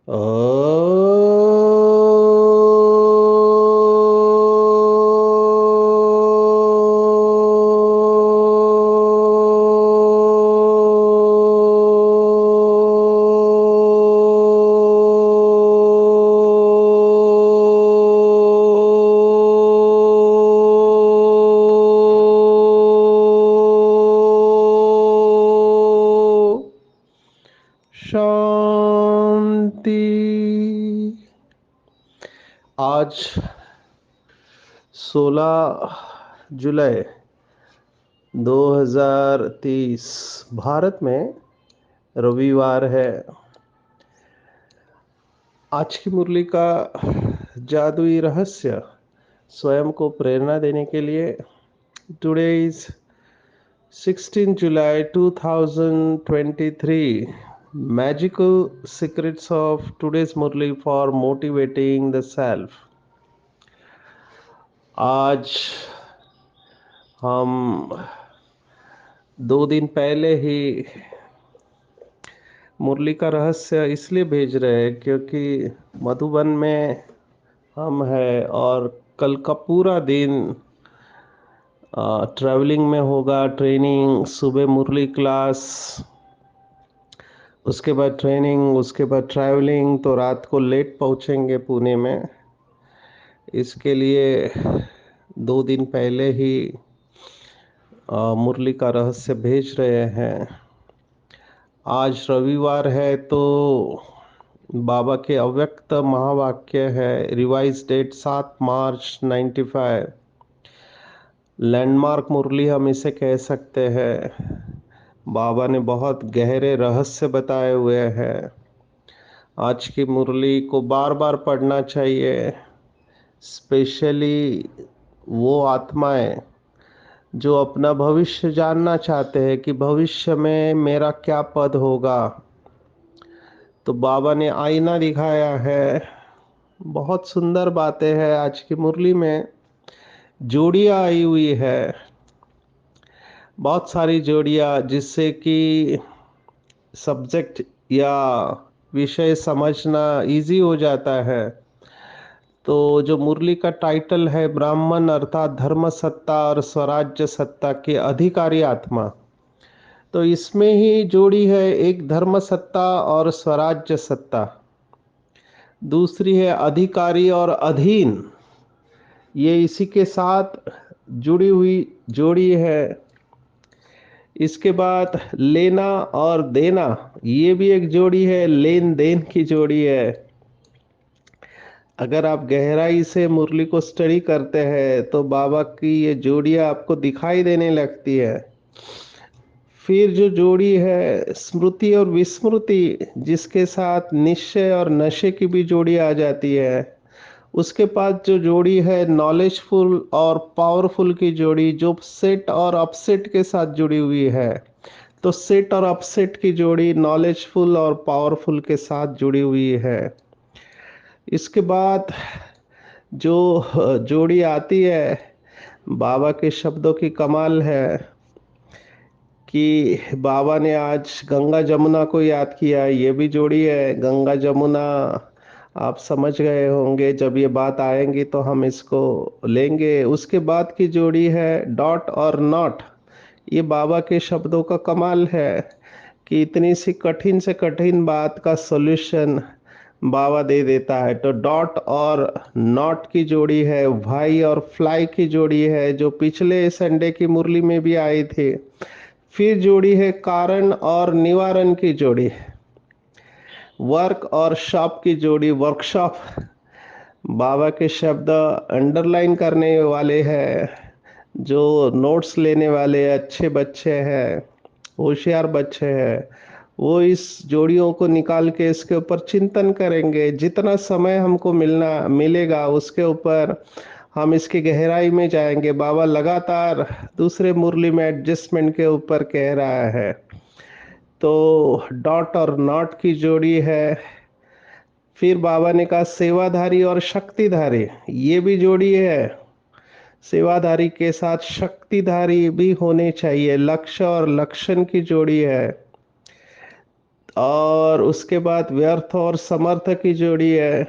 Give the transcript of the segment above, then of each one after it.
ओ शांति। आज 16 जुलाई 2023 भारत में रविवार है। आज की मुरली का जादुई रहस्य स्वयं को प्रेरणा देने के लिए today is 16 July 2023 magical secrets of today's Murli for motivating the self। आज हम 2 दिन पहले ही मुरली का रहस्य इसलिए भेज रहे हैं क्योंकि मधुबन में हम हैं और कल का पूरा दिन ट्रैवलिंग में होगा। ट्रेनिंग, सुबह मुरली क्लास, उसके बाद ट्रेनिंग, उसके बाद ट्रैवलिंग, तो रात को लेट पहुंचेंगे पुणे में। इसके लिए 2 दिन पहले ही मुरली का रहस्य भेज रहे हैं। आज रविवार है तो बाबा के अव्यक्त महावाक्य है। रिवाइज डेट 7 मार्च 95। लैंडमार्क मुरली हम इसे कह सकते हैं। बाबा ने बहुत गहरे रहस्य बताए हुए हैं। आज की मुरली को बार बार पढ़ना चाहिए, स्पेशली वो आत्माएं जो अपना भविष्य जानना चाहते हैं कि भविष्य में मेरा क्या पद होगा। तो बाबा ने आईना दिखाया है। बहुत सुंदर बातें हैं आज की मुरली में। जोड़ियाँ आई हुई है, बहुत सारी जोड़ियाँ, जिससे कि सब्जेक्ट या विषय समझना इजी हो जाता है। तो जो मुरली का टाइटल है ब्राह्मण अर्थात धर्म सत्ता और स्वराज्य सत्ता की अधिकारी आत्मा, तो इसमें ही जोड़ी है एक धर्म सत्ता और स्वराज्य सत्ता, दूसरी है अधिकारी और अधीन। ये इसी के साथ जुड़ी हुई जोड़ी है। इसके बाद लेना और देना, ये भी एक जोड़ी है, लेन देन की जोड़ी है। अगर आप गहराई से मुरली को स्टडी करते हैं तो बाबा की ये जोड़ियाँ आपको दिखाई देने लगती है। फिर जो जोड़ी है स्मृति और विस्मृति, जिसके साथ निश्चय और नशे की भी जोड़ी आ जाती है। उसके बाद जो जोड़ी है नॉलेजफुल और पावरफुल की जोड़ी, जो सेट और अपसेट के साथ जुड़ी हुई है। तो सेट और अपसेट की जोड़ी नॉलेजफुल और पावरफुल के साथ जुड़ी हुई है। इसके बाद जो जोड़ी आती है, बाबा के शब्दों की कमाल है कि बाबा ने आज गंगा जमुना को याद किया। ये भी जोड़ी है। गंगा जमुना आप समझ गए होंगे, जब ये बात आएंगी तो हम इसको लेंगे। उसके बाद की जोड़ी है डॉट और नॉट। ये बाबा के शब्दों का कमाल है कि इतनी सी कठिन से कठिन बात का सॉल्यूशन बाबा दे देता है। तो डॉट और नॉट की जोड़ी है। भाई और फ्लाई की जोड़ी है, जो पिछले संडे की मुरली में भी आई थी। फिर जोड़ी है कारण और निवारण की जोड़ी, वर्क और शॉप की जोड़ी, वर्कशॉप। बाबा के शब्द अंडरलाइन करने वाले हैं। जो नोट्स लेने वाले अच्छे बच्चे हैं, होशियार बच्चे हैं, वो इस जोड़ियों को निकाल के इसके ऊपर चिंतन करेंगे। जितना समय हमको मिलेगा उसके ऊपर हम इसकी गहराई में जाएंगे। बाबा लगातार दूसरे मुरली में एडजस्टमेंट के ऊपर कह रहा है। तो डॉट और नॉट की जोड़ी है। फिर बाबा ने कहा सेवाधारी और शक्तिधारी, ये भी जोड़ी है। सेवाधारी के साथ शक्तिधारी भी होने चाहिए। लक्ष्य और लक्षण की जोड़ी है। और उसके बाद व्यर्थ और समर्थ की जोड़ी है,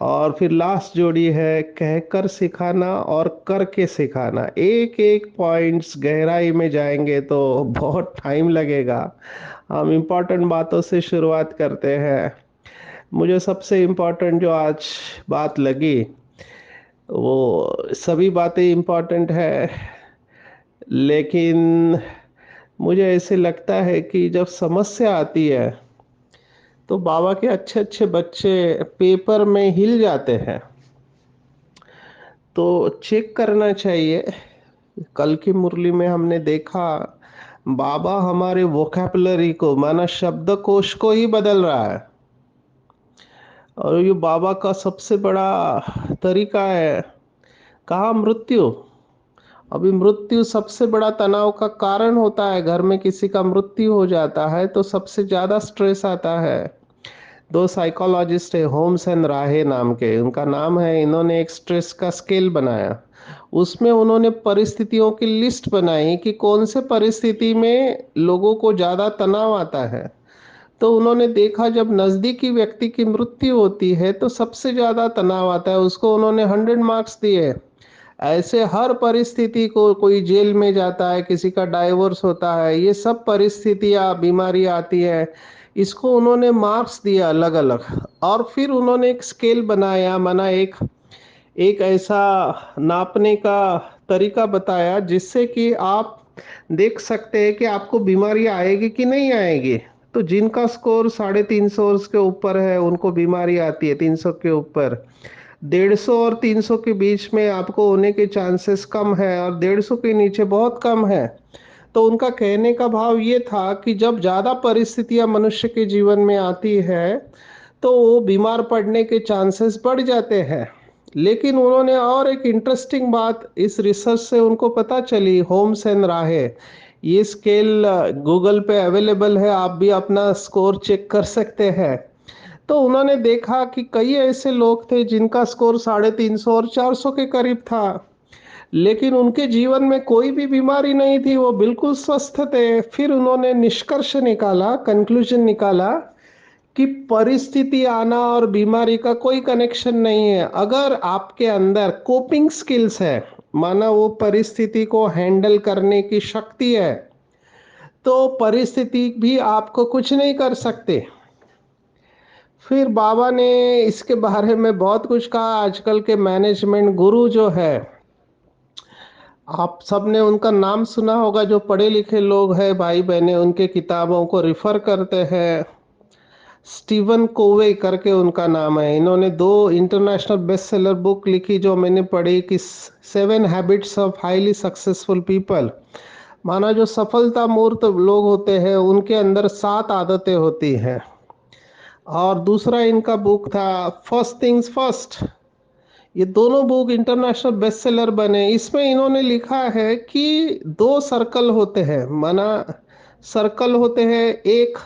और फिर लास्ट जोड़ी है कहकर सिखाना और करके सिखाना। एक एक पॉइंट्स गहराई में जाएंगे तो बहुत टाइम लगेगा। हम इम्पोर्टेंट बातों से शुरुआत करते हैं। मुझे सबसे इम्पोर्टेंट जो आज बात लगी, वो सभी बातें इम्पोर्टेंट है, लेकिन मुझे ऐसे लगता है कि जब समस्या आती है तो बाबा के अच्छे अच्छे बच्चे पेपर में हिल जाते हैं। तो चेक करना चाहिए। कल की मुरली में हमने देखा बाबा हमारे वोकैबुलरी को, माना शब्दकोश को ही बदल रहा है। और ये बाबा का सबसे बड़ा तरीका है। कहा मृत्यु, अभी मृत्यु सबसे बड़ा तनाव का कारण होता है। घर में किसी का मृत्यु हो जाता है तो सबसे ज्यादा स्ट्रेस आता है। दो साइकोलॉजिस्ट है, होम्स एंड राहे नाम के, उनका नाम है। इन्होंने एक स्ट्रेस का स्केल बनाया। उसमें उन्होंने परिस्थितियों की लिस्ट बनाई कि कौन से परिस्थिति में लोगों को ज्यादा तनाव आता है। तो उन्होंने देखा जब नजदीकी व्यक्ति की मृत्यु होती है तो सबसे ज्यादा तनाव आता है। उसको उन्होंने 100 मार्क्स दिए। ऐसे हर परिस्थिति को, कोई जेल में जाता है, किसी का डाइवोर्स होता है, ये सब परिस्थितियां, बीमारी आती है, इसको उन्होंने मार्क्स दिया अलग अलग। और फिर उन्होंने एक स्केल बनाया, माना एक एक ऐसा नापने का तरीका बताया जिससे कि आप देख सकते हैं कि आपको बीमारी आएगी कि नहीं आएगी। तो जिनका स्कोर 350 के ऊपर है उनको बीमारी आती है, 300 के ऊपर। 150 और 300 के बीच में आपको होने के चांसेस कम है, और 150 के नीचे बहुत कम है। तो उनका कहने का भाव ये था कि जब ज्यादा परिस्थितियां मनुष्य के जीवन में आती है तो वो बीमार पड़ने के चांसेस बढ़ जाते हैं। लेकिन उन्होंने और एक इंटरेस्टिंग बात इस रिसर्च से उनको पता चली, होम्स एंड राहे, ये स्केल गूगल पे अवेलेबल है, आप भी अपना स्कोर चेक कर सकते हैं। तो उन्होंने देखा कि कई ऐसे लोग थे जिनका स्कोर 350 और 400 के करीब था, लेकिन उनके जीवन में कोई भी बीमारी नहीं थी, वो बिल्कुल स्वस्थ थे। फिर उन्होंने निष्कर्ष निकाला, कंक्लूजन निकाला कि परिस्थिति आना और बीमारी का कोई कनेक्शन नहीं है। अगर आपके अंदर कोपिंग स्किल्स है, माना वो परिस्थिति को हैंडल करने की शक्ति है, तो परिस्थिति भी आपको कुछ नहीं कर सकते। फिर बाबा ने इसके बारे में बहुत कुछ कहा। आजकल के मैनेजमेंट गुरु जो है, आप सबने उनका नाम सुना होगा, जो पढ़े लिखे लोग हैं, भाई बहने, उनके किताबों को रिफर करते हैं। स्टीवन कोवे करके उनका नाम है। इन्होंने 2 इंटरनेशनल बेस्ट सेलर बुक लिखी जो मैंने पढ़ी, कि 7 habits of highly successful people. माना जो सफलता मूर्त लोग होते हैं उनके अंदर 7 आदतें होती हैं। और दूसरा इनका बुक था फर्स्ट थिंग्स फर्स्ट। ये दोनों बुक इंटरनेशनल बेस्ट सेलर बने। इसमें इन्होंने लिखा है कि 2 सर्कल होते हैं, माना सर्कल होते हैं, एक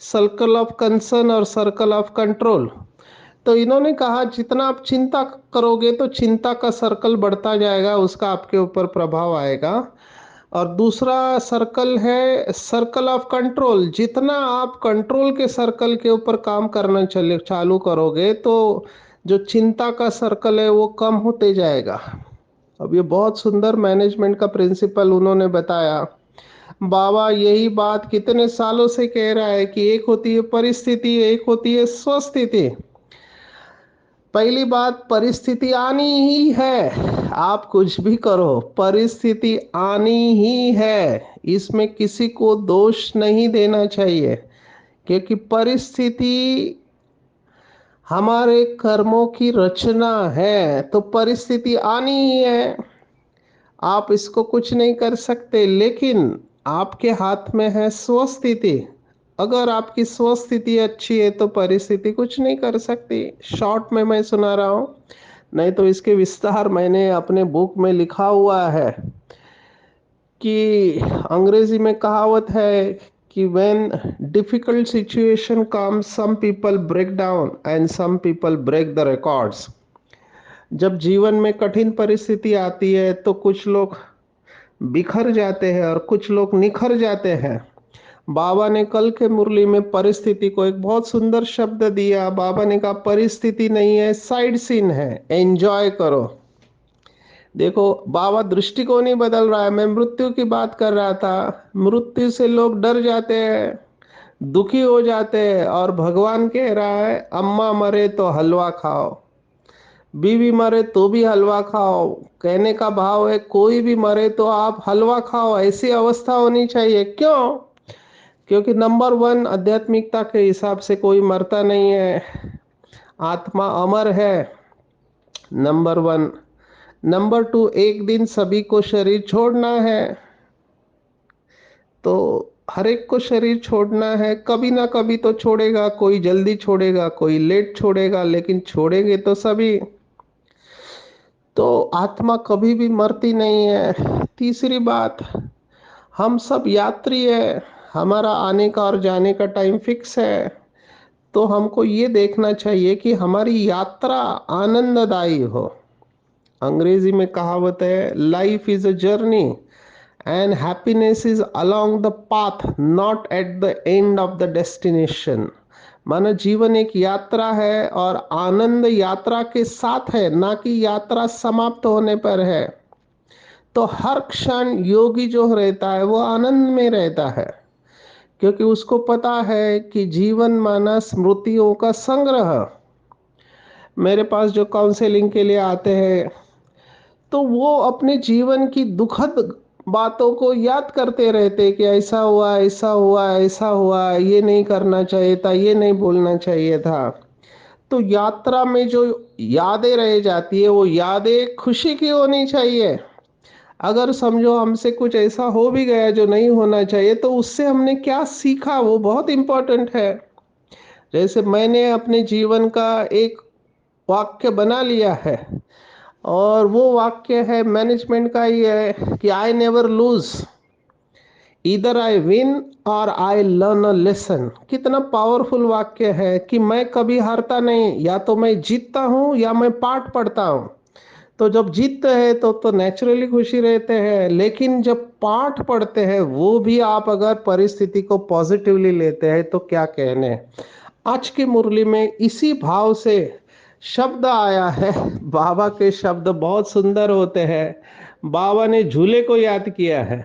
सर्कल ऑफ कंसर्न और सर्कल ऑफ कंट्रोल। तो इन्होंने कहा जितना आप चिंता करोगे तो चिंता का सर्कल बढ़ता जाएगा, उसका आपके ऊपर प्रभाव आएगा। और दूसरा सर्कल है सर्कल ऑफ कंट्रोल। जितना आप कंट्रोल के सर्कल के ऊपर काम करना चले चालू करोगे तो जो चिंता का सर्कल है वो कम होते जाएगा। अब ये बहुत सुंदर मैनेजमेंट का प्रिंसिपल उन्होंने बताया। बाबा यही बात कितने सालों से कह रहा है कि एक होती है परिस्थिति, एक होती है स्वस्थिति। पहली बात, परिस्थिति आनी ही है। आप कुछ भी करो, परिस्थिति आनी ही है, इसमें किसी को दोष नहीं देना चाहिए, क्योंकि परिस्थिति हमारे कर्मों की रचना है। तो परिस्थिति आनी ही है, आप इसको कुछ नहीं कर सकते। लेकिन आपके हाथ में है स्वस्थिति। अगर आपकी स्वस्थिति अच्छी है तो परिस्थिति कुछ नहीं कर सकती। शॉर्ट में मैं सुना रहा हूँ, नहीं तो इसके विस्तार मैंने अपने बुक में लिखा हुआ है। कि अंग्रेजी में कहावत है कि when difficult situation comes, some people break down and some people break the records। जब जीवन में कठिन परिस्थिति आती है तो कुछ लोग बिखर जाते हैं और कुछ लोग निखर जाते हैं। बाबा ने कल के मुरली में परिस्थिति को एक बहुत सुंदर शब्द दिया। बाबा ने कहा परिस्थिति नहीं है, साइड सीन है, एंजॉय करो। देखो बाबा दृष्टिकोण ही बदल रहा है। मैं मृत्यु की बात कर रहा था, मृत्यु से लोग डर जाते हैं, दुखी हो जाते हैं, और भगवान कह रहा है अम्मा मरे तो हलवा खाओ, बीवी मरे तो भी हलवा खाओ। कहने का भाव है कोई भी मरे तो आप हलवा खाओ, ऐसी अवस्था होनी चाहिए। क्यों? क्योंकि नंबर वन, आध्यात्मिकता के हिसाब से कोई मरता नहीं है, आत्मा अमर है, नंबर वन। नंबर टू, एक दिन सभी को शरीर छोड़ना है। तो हर एक को शरीर छोड़ना है, कभी ना कभी तो छोड़ेगा, कोई जल्दी छोड़ेगा, कोई लेट छोड़ेगा, लेकिन छोड़ेंगे तो सभी। तो आत्मा कभी भी मरती नहीं है। तीसरी बात, हम सब यात्री है, हमारा आने का और जाने का टाइम फिक्स है। तो हमको ये देखना चाहिए कि हमारी यात्रा आनंददायी हो। अंग्रेजी में कहावत है, life is a journey and happiness is along the path, not at the end of the destination. माना जीवन एक यात्रा है और आनंद यात्रा के साथ है, ना कि यात्रा समाप्त होने पर है। तो हर क्षण योगी जो रहता है वो आनंद में रहता है, क्योंकि उसको पता है कि जीवन माना स्मृतियों का संग्रह। मेरे पास जो काउंसलिंग के लिए आते हैं, तो वो अपने जीवन की दुखद बातों को याद करते रहते कि ऐसा हुआ, ऐसा हुआ, ऐसा हुआ, ये नहीं करना चाहिए था, ये नहीं बोलना चाहिए था। तो यात्रा में जो यादें रह जाती है, वो यादें खुशी की होनी चाहिए। अगर समझो हमसे कुछ ऐसा हो भी गया जो नहीं होना चाहिए, तो उससे हमने क्या सीखा, वो बहुत इंपॉर्टेंट है। जैसे मैंने अपने जीवन का एक वाक्य बना लिया है, और वो वाक्य है मैनेजमेंट का ही है कि आई नेवर लूज, इधर आई विन और आई लर्न अ लेसन। कितना पावरफुल वाक्य है कि मैं कभी हारता नहीं, या तो मैं जीतता हूँ या मैं पाठ पढ़ता हूँ। तो जब जीतते हैं तो नेचुरली खुशी रहते हैं, लेकिन जब पाठ पढ़ते हैं, वो भी आप अगर परिस्थिति को पॉजिटिवली लेते हैं तो क्या कहने। आज की मुरली में इसी भाव से शब्द आया है। बाबा के शब्द बहुत सुंदर होते हैं। बाबा ने झूले को याद किया है।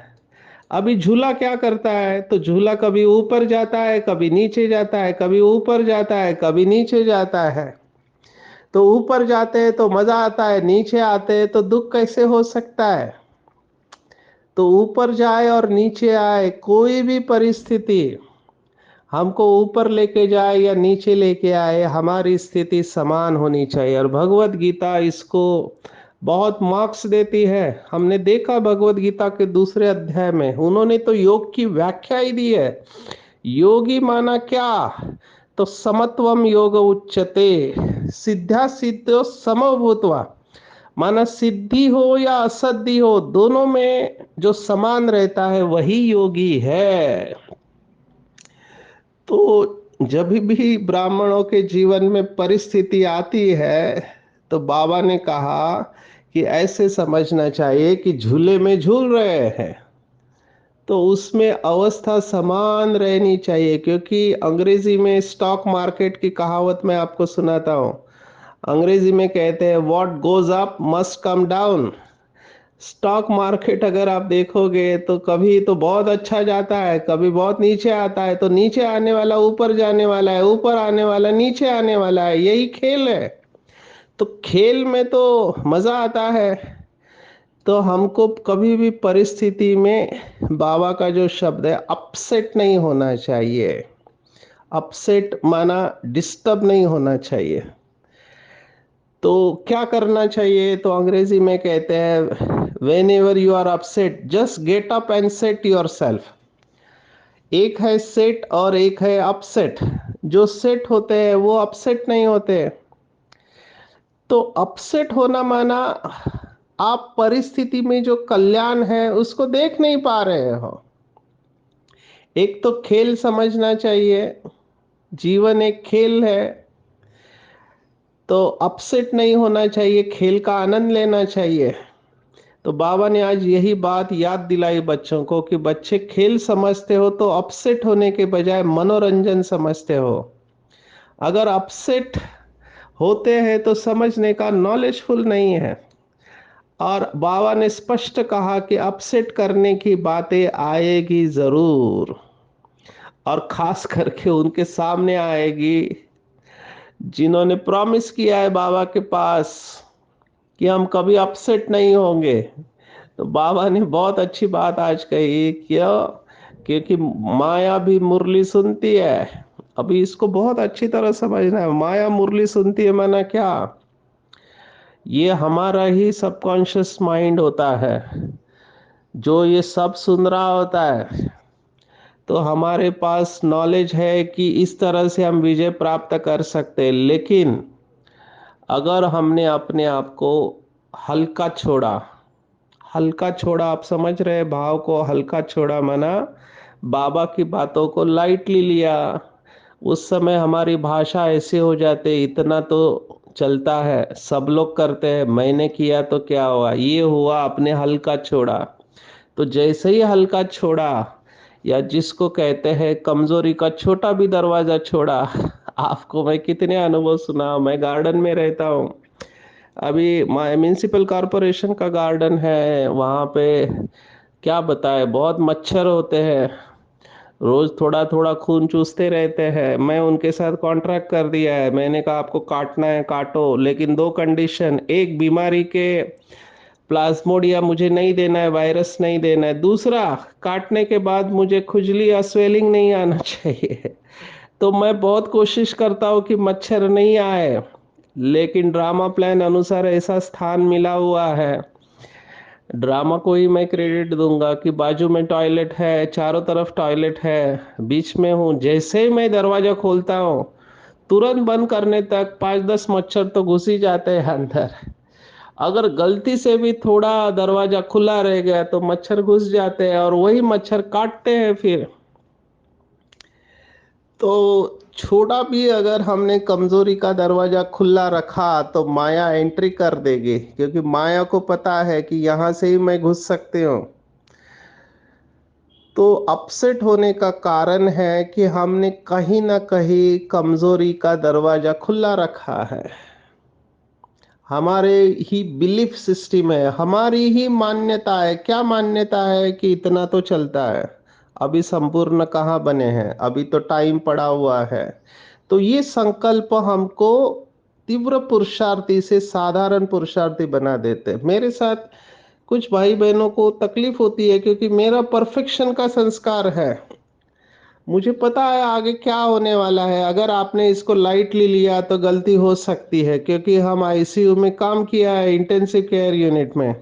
अभी झूला क्या करता है, तो झूला कभी ऊपर जाता है, कभी नीचे जाता है, कभी ऊपर जाता है, कभी नीचे जाता है। तो ऊपर जाते हैं तो मजा आता है, नीचे आते हैं तो दुख कैसे हो सकता है। तो ऊपर जाए और नीचे आए, कोई भी परिस्थिति हमको ऊपर लेके जाए या नीचे लेके आए, हमारी स्थिति समान होनी चाहिए। और भगवत गीता इसको बहुत मार्क्स देती है। हमने देखा भगवत गीता के दूसरे अध्याय में उन्होंने तो योग की व्याख्या ही दी है। योगी माना क्या, तो समत्वम योग उच्चते, सिद्धा सिद्धो समभूतवा। माना सिद्धि हो या असद्धि हो, दोनों में जो समान रहता है वही योगी है। तो जब भी ब्राह्मणों के जीवन में परिस्थिति आती है, तो बाबा ने कहा कि ऐसे समझना चाहिए कि झूले में झूल रहे हैं, तो उसमें अवस्था समान रहनी चाहिए। क्योंकि अंग्रेजी में स्टॉक मार्केट की कहावत मैं आपको सुनाता हूँ। अंग्रेजी में कहते हैं what goes up must come down. Stock market अगर आप देखोगे तो कभी तो बहुत अच्छा जाता है, कभी बहुत नीचे आता है। तो नीचे आने वाला ऊपर जाने वाला है, ऊपर आने वाला नीचे आने वाला है, यही खेल है। तो खेल में तो मजा आता है। तो हमको कभी भी परिस्थिति में बाबा का जो शब्द है, अपसेट नहीं होना चाहिए। अपसेट माना डिस्टर्ब नहीं होना चाहिए। तो क्या करना चाहिए, तो अंग्रेजी में कहते हैं whenever you are upset just get up and set yourself. एक है सेट और एक है अपसेट। जो सेट होते हैं वो अपसेट नहीं होते। तो अपसेट होना माना आप परिस्थिति में जो कल्याण है उसको देख नहीं पा रहे हो। एक तो खेल समझना चाहिए, जीवन एक खेल है। तो अपसेट नहीं होना चाहिए, खेल का आनंद लेना चाहिए। तो बाबा ने आज यही बात याद दिलाई बच्चों को कि बच्चे खेल समझते हो तो अपसेट होने के बजाय मनोरंजन समझते हो। अगर अपसेट होते हैं तो समझने का नॉलेजफुल नहीं है। और बाबा ने स्पष्ट कहा कि अपसेट करने की बातें आएगी जरूर, और खास करके उनके सामने आएगी जिन्होंने प्रॉमिस किया है बाबा के पास कि हम कभी अपसेट नहीं होंगे। तो बाबा ने बहुत अच्छी बात आज कही, क्यों? क्योंकि माया भी मुरली सुनती है। अभी इसको बहुत अच्छी तरह समझना है। माया मुरली सुनती है माना क्या? ये हमारा ही सबकॉन्शियस माइंड होता है जो ये सब सुन रहा होता है। तो हमारे पास नॉलेज है कि इस तरह से हम विजय प्राप्त कर सकते हैं, लेकिन अगर हमने अपने आप को हल्का छोड़ा, हल्का छोड़ा, आप समझ रहे हैं भाव को? हल्का छोड़ा माना बाबा की बातों को लाइटली लिया। उस समय हमारी भाषा ऐसे हो जाते, इतना तो चलता है, सब लोग करते हैं, मैंने किया तो क्या हुआ, ये हुआ, अपने हल्का छोड़ा। तो जैसे ही हल्का छोड़ा, या जिसको कहते हैं कमजोरी का छोटा भी दरवाजा छोड़ा। आपको मैं कितने अनुभव सुना, मैं गार्डन में रहता हूँ। अभी म्यूनिसिपल कॉरपोरेशन का गार्डन है, वहाँ पे क्या बताए, बहुत मच्छर होते हैं, रोज थोड़ा थोड़ा खून चूसते रहते हैं। मैं उनके साथ कॉन्ट्रैक्ट कर दिया है, मैंने कहा आपको काटना है काटो, लेकिन दो कंडीशन, एक बीमारी के प्लाज्मोडिया मुझे नहीं देना है, वायरस नहीं देना है, दूसरा काटने के बाद मुझे खुजली या स्वेलिंग नहीं आना चाहिए। तो मैं बहुत कोशिश करता हूँ कि मच्छर नहीं आए, लेकिन ड्रामा प्लान अनुसार ऐसा स्थान मिला हुआ है। ड्रामा को ही मैं क्रेडिट दूंगा कि बाजू में टॉयलेट है, चारों तरफ टॉयलेट है, बीच में हूँ। जैसे ही मैं दरवाजा खोलता हूँ, तुरंत बंद करने तक 5-10 मच्छर तो घुस ही जाते हैं अंदर। अगर गलती से भी थोड़ा दरवाजा खुला रह गया तो मच्छर घुस जाते हैं और वही मच्छर काटते हैं फिर। तो छोटा भी अगर हमने कमजोरी का दरवाजा खुला रखा तो माया एंट्री कर देगी, क्योंकि माया को पता है कि यहां से ही मैं घुस सकती हूँ। तो अपसेट होने का कारण है कि हमने कहीं ना कहीं कमजोरी का दरवाजा खुला रखा है। हमारे ही बिलीफ सिस्टम है, हमारी ही मान्यता है। क्या मान्यता है? कि इतना तो चलता है, अभी संपूर्ण कहाँ बने हैं, अभी तो टाइम पड़ा हुआ है। तो ये संकल्प हमको तीव्र पुरुषार्थी से साधारण पुरुषार्थी बना देते हैं। मेरे साथ कुछ भाई बहनों को तकलीफ होती है क्योंकि मेरा परफेक्शन का संस्कार है। मुझे पता है आगे क्या होने वाला है। अगर आपने इसको लाइटली लिया तो गलती हो सकती है, क्योंकि हम आईसीयू में काम किया है, इंटेंसिव केयर यूनिट में।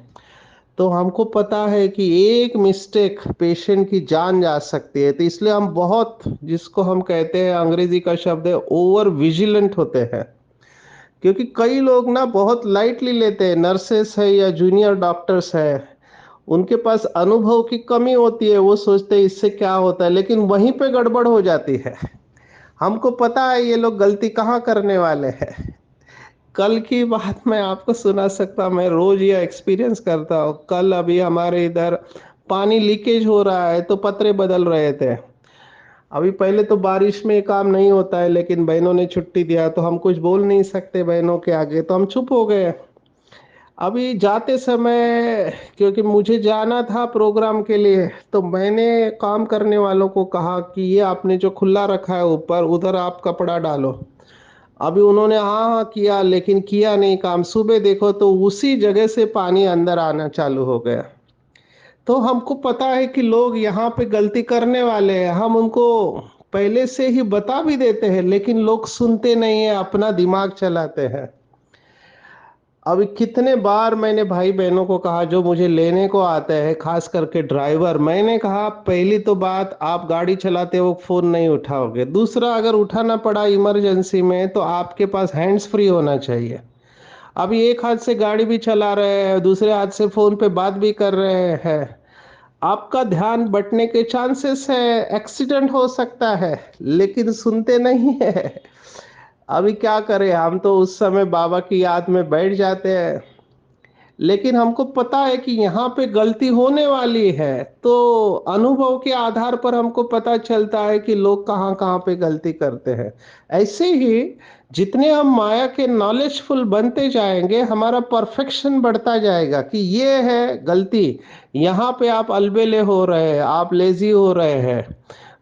तो हमको पता है कि एक मिस्टेक पेशेंट की जान जा सकती है। तो इसलिए हम बहुत, जिसको हम कहते हैं, अंग्रेजी का शब्द है, ओवर विजिलेंट होते हैं। क्योंकि कई लोग ना बहुत लाइटली लेते हैं, नर्सेस है या जूनियर डॉक्टर्स है, उनके पास अनुभव की कमी होती है, वो सोचते हैं इससे क्या होता है, लेकिन वहीं पे गड़बड़ हो जाती है। हमको पता है ये लोग गलती कहाँ करने वाले हैं। कल की बात मैं आपको सुना सकता, मैं रोज ये एक्सपीरियंस करता हूँ। कल अभी हमारे इधर पानी लीकेज हो रहा है तो पतरे बदल रहे थे। अभी पहले तो बारिश में काम नहीं होता है, लेकिन बहनों ने छुट्टी दिया तो हम कुछ बोल नहीं सकते बहनों के आगे, तो हम चुप हो गए। अभी जाते समय, क्योंकि मुझे जाना था प्रोग्राम के लिए, तो मैंने काम करने वालों को कहा कि ये आपने जो खुला रखा है ऊपर, उधर आप कपड़ा डालो। अभी उन्होंने हाँ हाँ किया, लेकिन किया नहीं काम। सुबह देखो तो उसी जगह से पानी अंदर आना चालू हो गया। तो हमको पता है कि लोग यहाँ पे गलती करने वाले हैं, हम उनको पहले से ही बता भी देते हैं, लेकिन लोग सुनते नहीं है, अपना दिमाग चलाते हैं। अभी कितने बार मैंने भाई बहनों को कहा जो मुझे लेने को आते हैं, खास करके ड्राइवर, मैंने कहा पहली तो बात, आप गाड़ी चलाते हो फोन नहीं उठाओगे। दूसरा, अगर उठाना पड़ा इमरजेंसी में तो आपके पास हैंड्स फ्री होना चाहिए। अभी एक हाथ से गाड़ी भी चला रहे हैं, दूसरे हाथ से फोन पे बात भी कर रहे हैं, आपका ध्यान बटने के चांसेस है, एक्सीडेंट हो सकता है, लेकिन सुनते नहीं है। अभी क्या करें, हम तो उस समय बाबा की याद में बैठ जाते हैं। लेकिन हमको पता है कि यहाँ पे गलती होने वाली है, तो अनुभव के आधार पर हमको पता चलता है कि लोग कहाँ कहाँ पे गलती करते हैं। ऐसे ही जितने हम माया के नॉलेजफुल बनते जाएंगे, हमारा परफेक्शन बढ़ता जाएगा कि ये है गलती, यहाँ पे आप अलबेले हो रहे हैं, आप लेजी हो रहे हैं,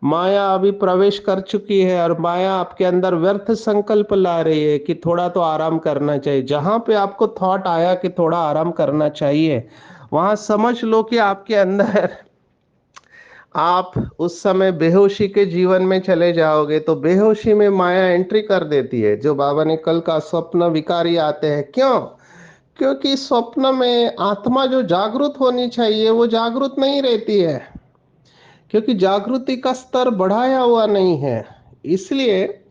माया अभी प्रवेश कर चुकी है और माया आपके अंदर व्यर्थ संकल्प ला रही है कि थोड़ा तो आराम करना चाहिए। जहां पे आपको थॉट आया कि थोड़ा आराम करना चाहिए, वहां समझ लो कि आपके अंदर आप उस समय बेहोशी के जीवन में चले जाओगे। तो बेहोशी में माया एंट्री कर देती है। जो बाबा ने कल का स्वप्न विकारी आते हैं, क्यों? क्योंकि स्वप्न में आत्मा जो जागृत होनी चाहिए वो जागृत नहीं रहती है, क्योंकि जागृति का स्तर बढ़ाया हुआ नहीं है। इसलिए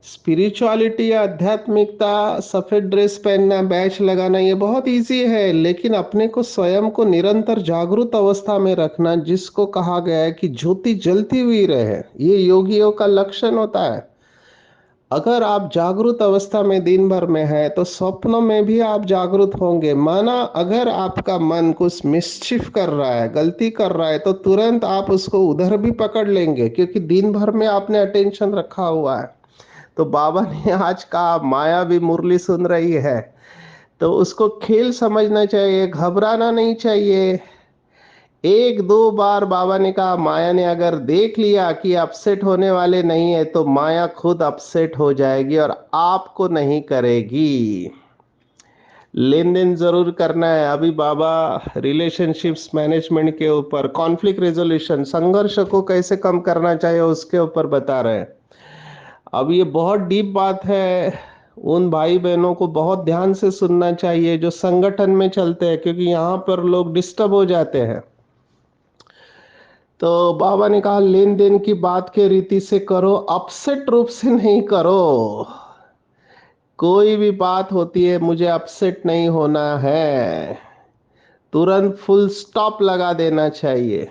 स्पिरिचुअलिटी या आध्यात्मिकता, सफेद ड्रेस पहनना, बैच लगाना, ये बहुत इजी है, लेकिन अपने को स्वयं को निरंतर जागृत अवस्था में रखना, जिसको कहा गया है कि ज्योति जलती हुई रहे, ये योगियों का लक्षण होता है। अगर आप जागृत अवस्था में दिन भर में है तो स्वप्नों में भी आप जागृत होंगे। माना अगर आपका मन कुछ मिसचिफ कर रहा है, गलती कर रहा है, तो तुरंत आप उसको उधर भी पकड़ लेंगे, क्योंकि दिन भर में आपने अटेंशन रखा हुआ है। तो बाबा ने आज कहा माया भी मुरली सुन रही है, तो उसको खेल समझना चाहिए, घबराना नहीं चाहिए। एक दो बार बाबा ने कहा माया ने अगर देख लिया कि अपसेट होने वाले नहीं है, तो माया खुद अपसेट हो जाएगी और आपको नहीं करेगी। लेन देन जरूर करना है। अभी बाबा रिलेशनशिप्स मैनेजमेंट के ऊपर, कॉन्फ्लिक्ट रेजोल्यूशन, संघर्ष को कैसे कम करना चाहिए उसके ऊपर बता रहे हैं। अब ये बहुत डीप बात है, उन भाई बहनों को बहुत ध्यान से सुनना चाहिए जो संगठन में चलते हैं, क्योंकि यहाँ पर लोग डिस्टर्ब हो जाते हैं। तो बाबा ने कहा लेन देन की बात के रीति से करो, अपसेट रूप से नहीं करो। कोई भी बात होती है, मुझे अपसेट नहीं होना है, तुरंत फुल स्टॉप लगा देना चाहिए।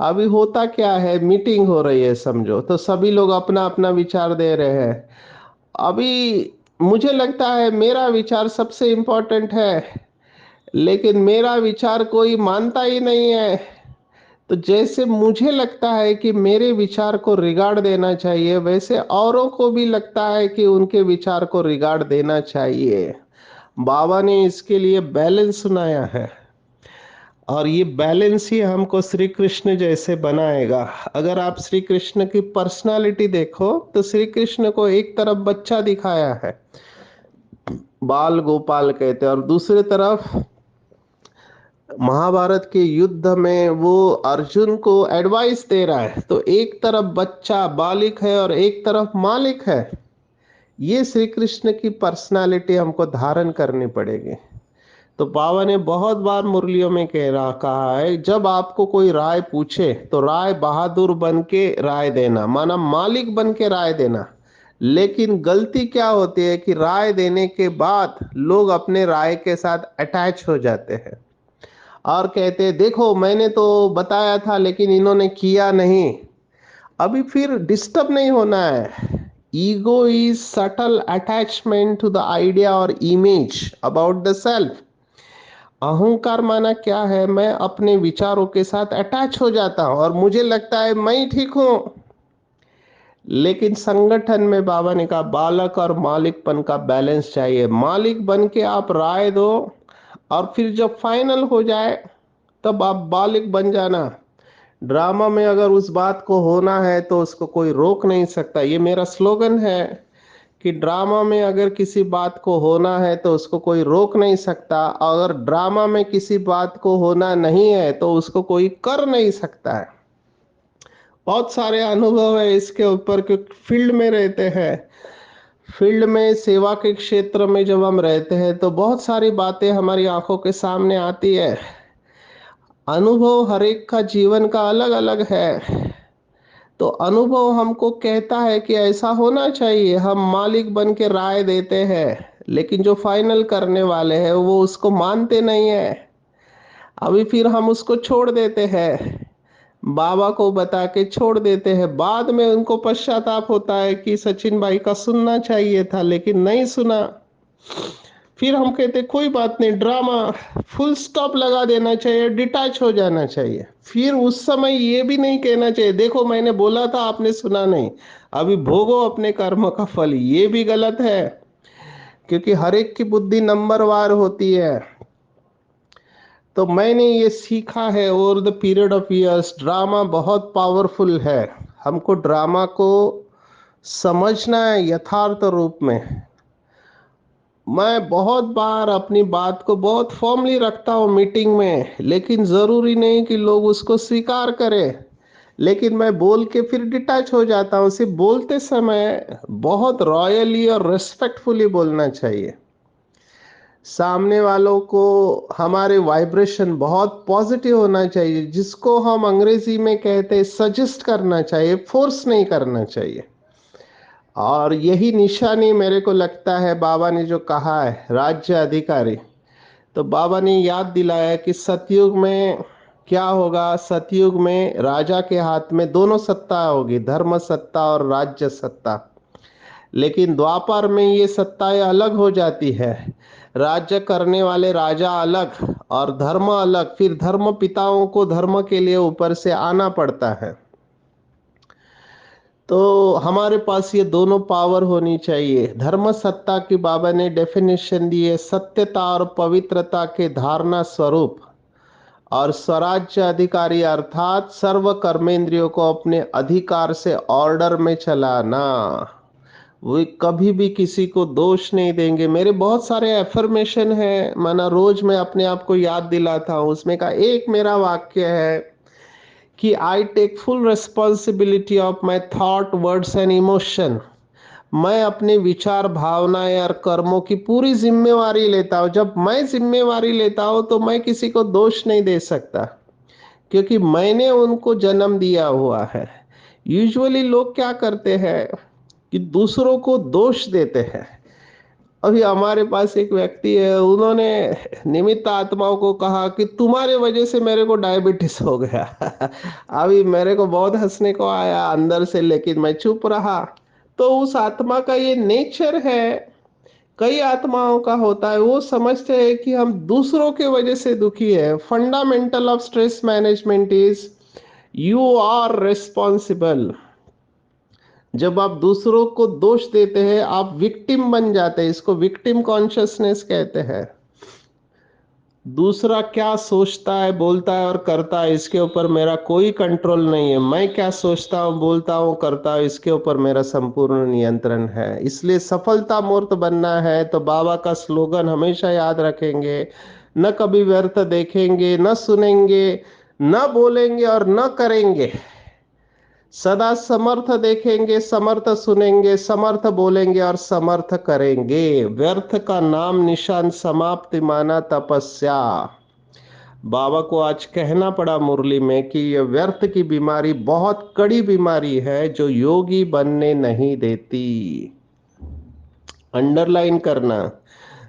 अभी होता क्या है, मीटिंग हो रही है समझो, तो सभी लोग अपना अपना विचार दे रहे हैं। अभी मुझे लगता है मेरा विचार सबसे इम्पोर्टेंट है, लेकिन मेरा विचार कोई मानता ही नहीं है। तो जैसे मुझे लगता है कि मेरे विचार को रिगार्ड देना चाहिए, वैसे औरों को भी लगता है कि उनके विचार को रिगार्ड देना चाहिए। बाबा ने इसके लिए बैलेंस सुनाया है, और ये बैलेंस ही हमको श्री कृष्ण जैसे बनाएगा। अगर आप श्री कृष्ण की पर्सनालिटी देखो, तो श्री कृष्ण को एक तरफ बच्चा दिखाया है, बाल गोपाल कहते हैं, और दूसरी तरफ महाभारत के युद्ध में वो अर्जुन को एडवाइस दे रहा है। तो एक तरफ बच्चा बालिक है और एक तरफ मालिक है। ये श्री कृष्ण की पर्सनालिटी हमको धारण करनी पड़ेगी। तो बाबा ने बहुत बार मुरलियों में कहा है, जब आपको कोई राय पूछे तो राय बहादुर बन के राय देना, माना मालिक बन के राय देना। लेकिन गलती क्या होती है कि राय देने के बाद लोग अपने राय के साथ अटैच हो जाते हैं और कहते हैं देखो मैंने तो बताया था लेकिन इन्होंने किया नहीं। अभी फिर डिस्टर्ब नहीं होना है। Ego is subtle attachment to the idea और इमेज अबाउट द सेल्फ। अहंकार माना क्या है, मैं अपने विचारों के साथ अटैच हो जाता हूं और मुझे लगता है मैं ही ठीक हूं। लेकिन संगठन में बाबा ने कहा बालक और मालिकपन का बैलेंस चाहिए। मालिक बन के आप राय दो, और फिर जब फाइनल हो जाए तब आप बालिक बन जाना। ड्रामा में अगर उस बात को होना है तो उसको कोई रोक नहीं सकता। ये मेरा स्लोगन है कि ड्रामा में अगर किसी बात को होना है तो उसको कोई रोक नहीं सकता। अगर ड्रामा में किसी बात को होना नहीं है तो उसको कोई कर नहीं सकता है। बहुत सारे अनुभव है इसके ऊपर, क्योंकि फील्ड में रहते हैं। फील्ड में सेवा के क्षेत्र में जब हम रहते हैं तो बहुत सारी बातें हमारी आंखों के सामने आती है। अनुभव हर एक का जीवन का अलग अलग है। तो अनुभव हमको कहता है कि ऐसा होना चाहिए, हम मालिक बन के राय देते हैं, लेकिन जो फाइनल करने वाले हैं वो उसको मानते नहीं है। अभी फिर हम उसको छोड़ देते हैं, बाबा को बता के छोड़ देते हैं। बाद में उनको पश्चाताप होता है कि सचिन भाई का सुनना चाहिए था लेकिन नहीं सुना। फिर हम कहते कोई बात नहीं, ड्रामा फुल स्टॉप लगा देना चाहिए, डिटैच हो जाना चाहिए। फिर उस समय ये भी नहीं कहना चाहिए देखो मैंने बोला था आपने सुना नहीं, अभी भोगो अपने कर्म का फल, ये भी गलत है। क्योंकि हर एक की बुद्धि नंबरवार होती है। तो मैंने ये सीखा है over the period of years, drama बहुत पावरफुल है। हमको ड्रामा को समझना है यथार्थ रूप में। मैं बहुत बार अपनी बात को बहुत फॉर्मली रखता हूँ मीटिंग में, लेकिन जरूरी नहीं कि लोग उसको स्वीकार करें। लेकिन मैं बोल के फिर डिटैच हो जाता हूँ। सिर्फ बोलते समय बहुत रॉयली और रिस्पेक्टफुली बोलना चाहिए। सामने वालों को हमारे वाइब्रेशन बहुत पॉजिटिव होना चाहिए, जिसको हम अंग्रेजी में कहते हैं सजेस्ट करना चाहिए, फोर्स नहीं करना चाहिए। और यही निशानी मेरे को लगता है बाबा ने जो कहा है राज्य अधिकारी, तो बाबा ने याद दिलाया कि सतयुग में क्या होगा। सतयुग में राजा के हाथ में दोनों सत्ता होगी, धर्म सत्ता और राज्य सत्ता। लेकिन द्वापर में ये सत्ताएं अलग हो जाती है। राज्य करने वाले राजा अलग और धर्म अलग। फिर धर्म पिताओं को धर्म के लिए ऊपर से आना पड़ता है। तो हमारे पास ये दोनों पावर होनी चाहिए। धर्म सत्ता की बाबा ने डेफिनेशन दी है, सत्यता और पवित्रता के धारणा स्वरूप। और स्वराज्य अधिकारी अर्थात सर्व कर्मेंद्रियों को अपने अधिकार से ऑर्डर में चलाना। वो कभी भी किसी को दोष नहीं देंगे। मेरे बहुत सारे एफर्मेशन है, माना रोज मैं अपने आप को याद दिलाता हूँ। उसमें का एक मेरा वाक्य है कि I take full responsibility of my thought words and emotion. मैं अपने विचार भावनाएं और कर्मों की पूरी जिम्मेवारी लेता हूँ। जब मैं जिम्मेवारी लेता हूँ तो मैं किसी को दोष नहीं दे सकता, क्योंकि मैंने उनको जन्म दिया हुआ है। यूजुअली लोग क्या करते हैं कि दूसरों को दोष देते हैं। अभी हमारे पास एक व्यक्ति है, उन्होंने निमित्त आत्माओं को कहा कि तुम्हारे वजह से मेरे को डायबिटीज हो गया। अभी मेरे को बहुत हंसने को आया अंदर से, लेकिन मैं चुप रहा। तो उस आत्मा का ये नेचर है, कई आत्माओं का होता है, वो समझते हैं कि हम दूसरों के वजह से दुखी है। Fundamental of stress management is you are responsible. जब आप दूसरों को दोष देते हैं आप विक्टिम बन जाते हैं। इसको विक्टिम कॉन्शियसनेस कहते हैं। दूसरा क्या सोचता है, बोलता है और करता है, इसके ऊपर मेरा कोई कंट्रोल नहीं है। मैं क्या सोचता हूँ, बोलता हूँ, करता हूँ, इसके ऊपर मेरा संपूर्ण नियंत्रण है। इसलिए सफलता मूर्त बनना है तो बाबा का स्लोगन हमेशा याद रखेंगे, न कभी व्यर्थ देखेंगे, न सुनेंगे, न बोलेंगे और न करेंगे। सदा समर्थ देखेंगे, समर्थ सुनेंगे, समर्थ बोलेंगे और समर्थ करेंगे। व्यर्थ का नाम निशान समाप्ति माना तपस्या। बाबा को आज कहना पड़ा मुरली में कि यह व्यर्थ की बीमारी बहुत कड़ी बीमारी है जो योगी बनने नहीं देती। अंडरलाइन करना,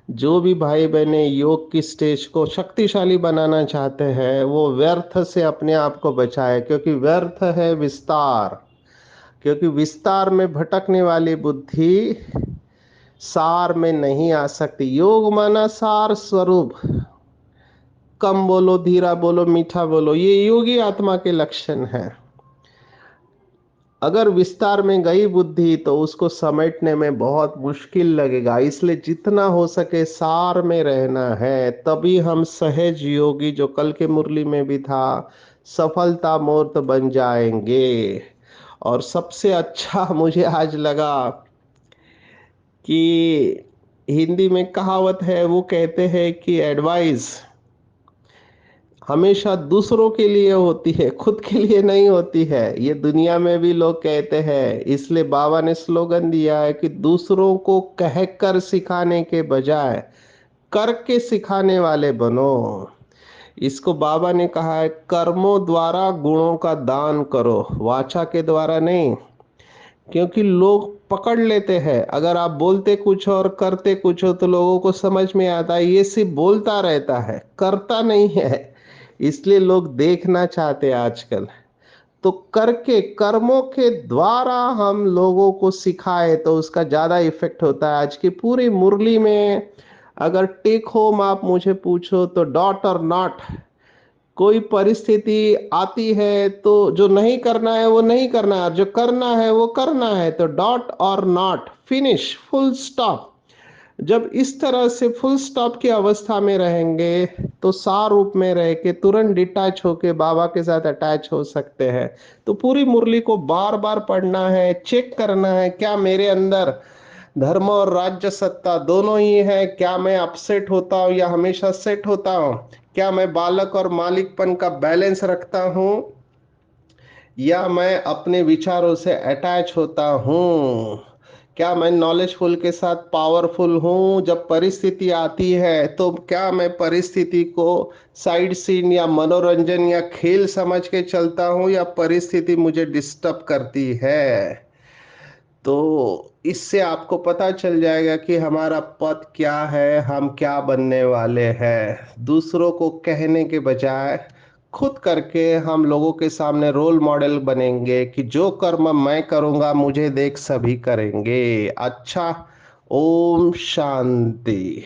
जो भी भाई बहने योग की स्टेज को शक्तिशाली बनाना चाहते हैं वो व्यर्थ से अपने आप को बचाए, क्योंकि व्यर्थ है विस्तार। क्योंकि विस्तार में भटकने वाली बुद्धि सार में नहीं आ सकती। योग माना सार स्वरूप। कम बोलो, धीरा बोलो, मीठा बोलो, ये योगी आत्मा के लक्षण हैं। अगर विस्तार में गई बुद्धि तो उसको समेटने में बहुत मुश्किल लगेगा। इसलिए जितना हो सके सार में रहना है, तभी हम सहज योगी, जो कल के मुरली में भी था, सफलता मूर्त बन जाएंगे। और सबसे अच्छा मुझे आज लगा कि हिंदी में कहावत है, वो कहते हैं कि एडवाइस हमेशा दूसरों के लिए होती है, खुद के लिए नहीं होती है। ये दुनिया में भी लोग कहते हैं। इसलिए बाबा ने स्लोगन दिया है कि दूसरों को कहकर सिखाने के बजाय करके सिखाने वाले बनो। इसको बाबा ने कहा है कर्मों द्वारा गुणों का दान करो, वाचा के द्वारा नहीं। क्योंकि लोग पकड़ लेते हैं, अगर आप बोलते कुछ और करते कुछ हो तो लोगों को समझ में आता है ये सिर्फ बोलता रहता है, करता नहीं है। इसलिए लोग देखना चाहते हैं आजकल। तो करके, कर्मों के द्वारा हम लोगों को सिखाए तो उसका ज्यादा इफेक्ट होता है। आज की पूरी मुरली में अगर टेक होम आप मुझे पूछो तो डॉट और नॉट। कोई परिस्थिति आती है तो जो नहीं करना है वो नहीं करना है, और जो करना है वो करना है, तो डॉट और नॉट, फिनिश, फुल स्टॉप। जब इस तरह से फुल स्टॉप की अवस्था में रहेंगे तो सार रूप में रह के तुरंत डिटैच होके बाबा के साथ अटैच हो सकते हैं। तो पूरी मुरली को बार बार पढ़ना है, चेक करना है क्या मेरे अंदर धर्म और राज्य सत्ता दोनों ही है, क्या मैं अपसेट होता हूँ या हमेशा सेट होता हूँ, क्या मैं बालक और मालिकपन का बैलेंस रखता हूँ या मैं अपने विचारों से अटैच होता हूँ, क्या मैं नॉलेजफुल के साथ पावरफुल हूँ। जब परिस्थिति आती है तो क्या मैं परिस्थिति को साइड सीन या मनोरंजन या खेल समझ के चलता हूँ या परिस्थिति मुझे डिस्टर्ब करती है। तो इससे आपको पता चल जाएगा कि हमारा पथ क्या है, हम क्या बनने वाले हैं। दूसरों को कहने के बजाय खुद करके हम लोगों के सामने रोल मॉडल बनेंगे कि जो कर्म मैं करूंगा मुझे देख सभी करेंगे। अच्छा, ओम शांति।